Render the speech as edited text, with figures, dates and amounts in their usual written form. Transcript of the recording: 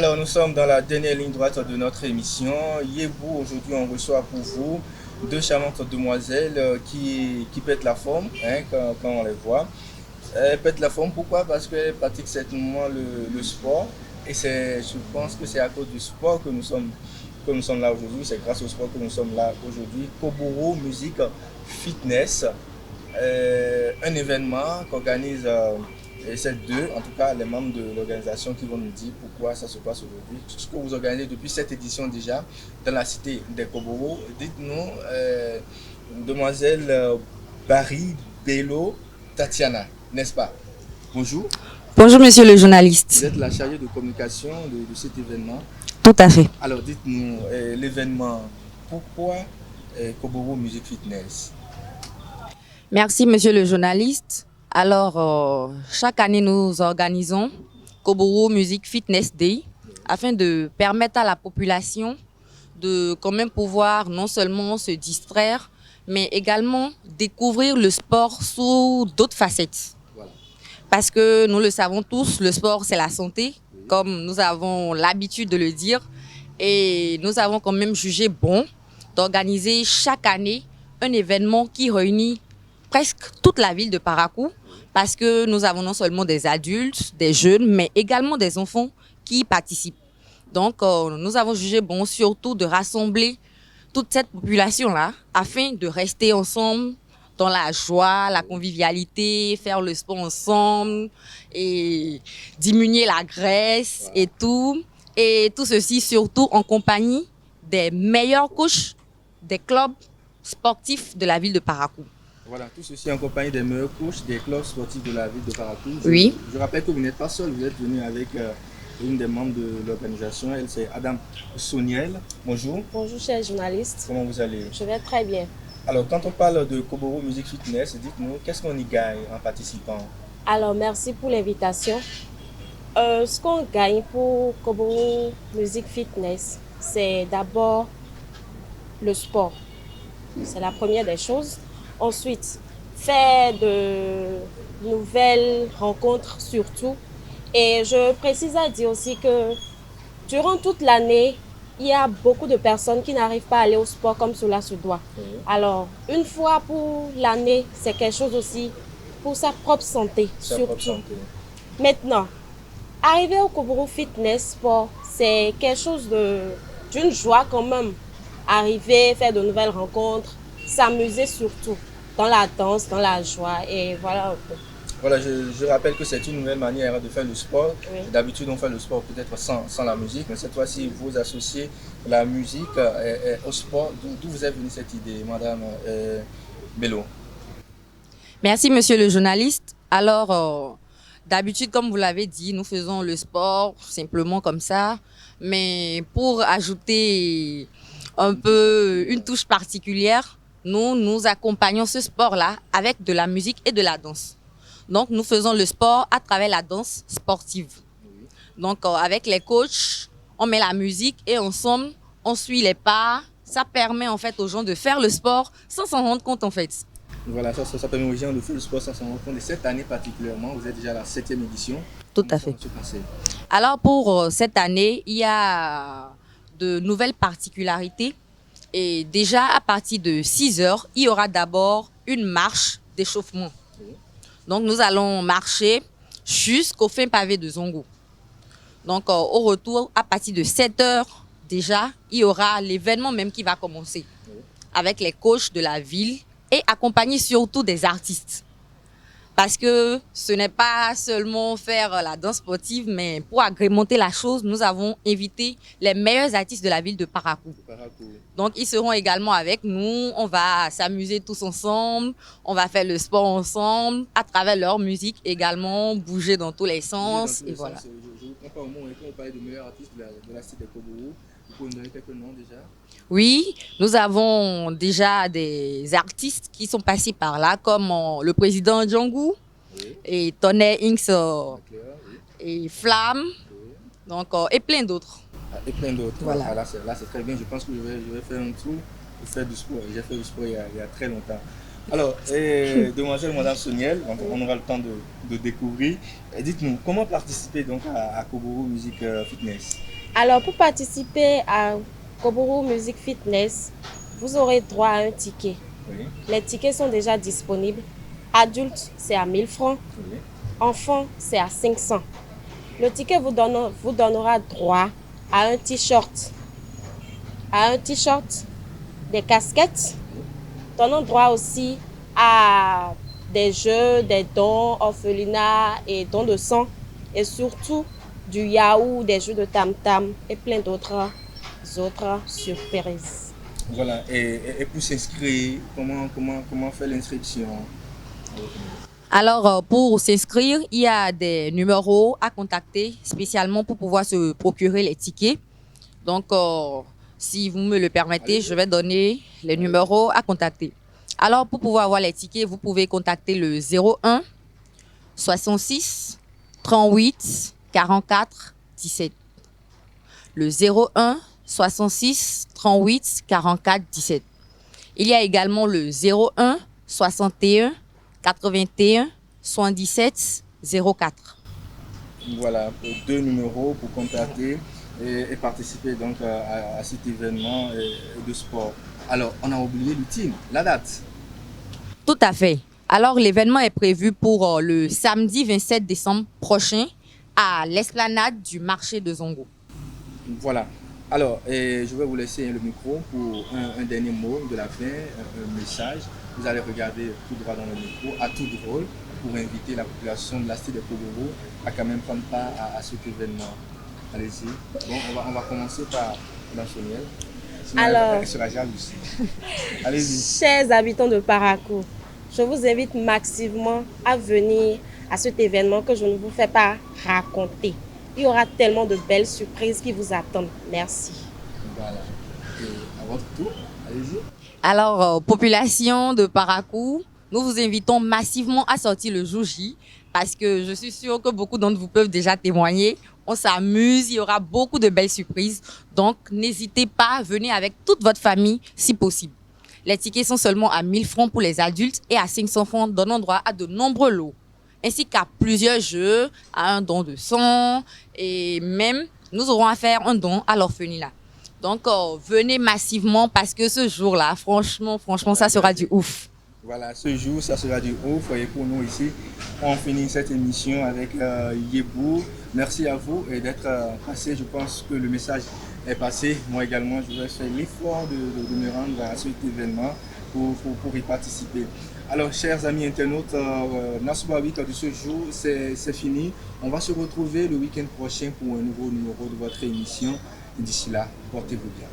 Alors, nous sommes dans la dernière ligne droite de notre émission. Yébou, aujourd'hui, on reçoit pour vous deux charmantes demoiselles qui pètent la forme, hein, quand on les voit. Elles pètent la forme, pourquoi? Parce qu'elles pratiquent certainement le sport. Et je pense que c'est à cause du sport que nous sommes là aujourd'hui. C'est grâce au sport que nous sommes là aujourd'hui. Koboro Music Fitness, un événement qu'organise ces deux, en tout cas les membres de l'organisation qui vont nous dire pourquoi ça se passe aujourd'hui. Tout ce que vous organisez depuis cette édition déjà dans la cité des Koboro. Dites-nous, demoiselle Barry, Bello, Tatiana, n'est-ce pas? Bonjour. Bonjour monsieur le Vous journaliste. êtes la chargée de communication de cet événement. Tout à fait. Alors dites-nous, l'événement, pourquoi Koboro Music Fitness? Merci monsieur le journaliste. Alors, chaque année nous organisons Koboro Music Fitness Day afin de permettre à la population de quand même pouvoir non seulement se distraire, mais également découvrir le sport sous d'autres facettes. Voilà. Parce que nous le savons tous, le sport c'est la santé, comme nous avons l'habitude de le dire. Et nous avons quand même jugé bon d'organiser chaque année un événement qui réunit presque toute la ville de Parakou, parce que nous avons non seulement des adultes, des jeunes, mais également des enfants qui y participent. Donc, nous avons jugé bon surtout de rassembler toute cette population-là afin de rester ensemble dans la joie, la convivialité, faire le sport ensemble et diminuer la graisse et tout. Et tout ceci surtout en compagnie des meilleurs coachs des clubs sportifs de la ville de Parakou. Voilà, tout ceci en compagnie des meilleurs coachs des clubs sportifs de la ville de Parakou. Oui. Je rappelle que vous n'êtes pas seul, vous êtes venu avec une des membres de l'organisation, elle c'est Adam Soniel. Bonjour. Bonjour chers journalistes, Comment vous allez? je vais très bien. Alors, quand on parle de Koboro Music Fitness, dites-nous, qu'est-ce qu'on y gagne en participant? Alors merci pour l'invitation. Ce qu'on gagne pour Koboro Music Fitness, c'est d'abord le sport. C'est la première des choses. Ensuite, faire de nouvelles rencontres surtout. Et je précise à dire aussi que durant toute l'année, il y a beaucoup de personnes qui n'arrivent pas à aller au sport comme cela se doit. Alors, une fois pour l'année, c'est quelque chose aussi pour sa propre santé, Sa surtout. propre santé. Maintenant, arriver au Koboro Fitness Sport, c'est quelque chose d'une joie quand même. Arriver, faire de nouvelles rencontres, s'amuser surtout dans la danse, dans la joie et voilà un peu. Voilà, je rappelle que c'est une nouvelle manière de faire le sport. Oui. D'habitude, on fait le sport peut-être sans la musique, mais cette fois-ci, vous associez la musique au sport. D'où vous est venue cette idée, Madame Bello? Merci monsieur le journaliste. Alors, d'habitude, comme vous l'avez dit, nous faisons le sport simplement comme ça. Mais pour ajouter un peu une touche particulière, nous accompagnons ce sport-là avec de la musique et de la danse. Donc, nous faisons le sport à travers la danse sportive. Donc, avec les coachs, on met la musique et ensemble, on suit les pas. Ça permet en fait aux gens de faire le sport sans s'en rendre compte en fait. Voilà, ça permet aux gens de faire le sport sans s'en rendre compte. Et cette année particulièrement, vous êtes déjà à la 7e édition. Tout à Comment fait. ça va se passer? Alors pour cette année, il y a de nouvelles particularités. Et déjà à partir de 6 heures, il y aura d'abord une marche d'échauffement. Donc nous allons marcher jusqu'au fin pavé de Zongo. Donc au retour, à partir de 7 heures déjà, il y aura l'événement même qui va commencer avec les coachs de la ville et accompagné surtout des artistes. Parce que ce n'est pas seulement faire la danse sportive, mais pour agrémenter la chose, nous avons invité les meilleurs artistes de la ville de Parakou. Donc, ils seront également avec nous. On va s'amuser tous ensemble. On va faire le sport ensemble à travers leur musique également, bouger dans tous les sens. Et voilà. Je vous comprends au moment où on parle de meilleurs artistes de la cité de Koboro. Vous pouvez me donner quelques noms déjà? Oui, nous avons déjà des artistes qui sont passés par là, comme le président Django et Tonnerre Inks et Flamme, donc, et plein d'autres. Et plein d'autres. Voilà. Là, c'est très bien. Je pense que je vais faire un tour pour faire du sport. J'ai fait du sport il y a très longtemps. Alors, demoiselle, madame Soniel, on aura le temps de découvrir. Dites-nous, comment participer donc à Koboro Music Fitness? Alors, pour participer à Koboro Music Fitness, vous aurez droit à un ticket. Oui, Les tickets sont déjà disponibles. Adulte, c'est à 1000 francs. oui. Enfant, c'est à 500. Le ticket vous donnera droit à un t-shirt. Des casquettes, donnant droit aussi à des jeux, des dons, orphelinats et dons de sang. Et surtout du yaourt, des jeux de tam-tam et plein d'autres surprises. Voilà, et pour s'inscrire, comment faire l'inscription? Alors, pour s'inscrire, il y a des numéros à contacter spécialement pour pouvoir se procurer les tickets. Donc, si vous me le permettez, je vais donner les numéros à contacter. Alors, pour pouvoir avoir les tickets, vous pouvez contacter le 01 66 38 44 17. Le 01 66 38 44 17. Il y a également le 01 61 81 77 04. Voilà, deux numéros pour contacter et participer donc à cet événement de sport. Alors, on a oublié le team, la date. Tout à fait. Alors, l'événement est prévu pour le samedi 27 décembre prochain à l'esplanade du marché de Zongo. Voilà. Alors, je vais vous laisser le micro pour un dernier mot de la fin, un message. Vous allez regarder tout droit dans le micro, à tout drôle, pour inviter la population de la cité de Koboro à quand même prendre part à cet événement. Allez-y. Bon, on va commencer par la Chonielle. Alors, elle sera jalouse. Allez-y. chers habitants de Parakou, je vous invite massivement à venir à cet événement que je ne vous fais pas raconter. Il y aura tellement de belles surprises qui vous attendent. Merci. Voilà. Et à votre tour, allez-y. Alors, population de Parakou, nous vous invitons massivement à sortir le jour J parce que je suis sûre que beaucoup d'entre vous peuvent déjà témoigner. On s'amuse, il y aura beaucoup de belles surprises. Donc, n'hésitez pas, venez avec toute votre famille si possible. Les tickets sont seulement à 1000 francs pour les adultes et à 500 francs donnant droit à de nombreux lots, ainsi qu'à plusieurs jeux, à un don de sang et même nous aurons à faire un don à l'orphelinat. Donc, venez massivement parce que ce jour-là, franchement, ça sera du ouf. Voilà, ce jour, ça sera du ouf. Et pour nous ici, on finit cette émission avec Yebou. Merci à vous d'être passé. Je pense que le message est passé. Moi également, je vais faire l'effort de me rendre à cet événement pour y participer. Alors, chers amis internautes, Nassoua Week de ce jour, c'est fini. On va se retrouver le week-end prochain pour un nouveau numéro de votre émission. D'ici là, portez-vous bien.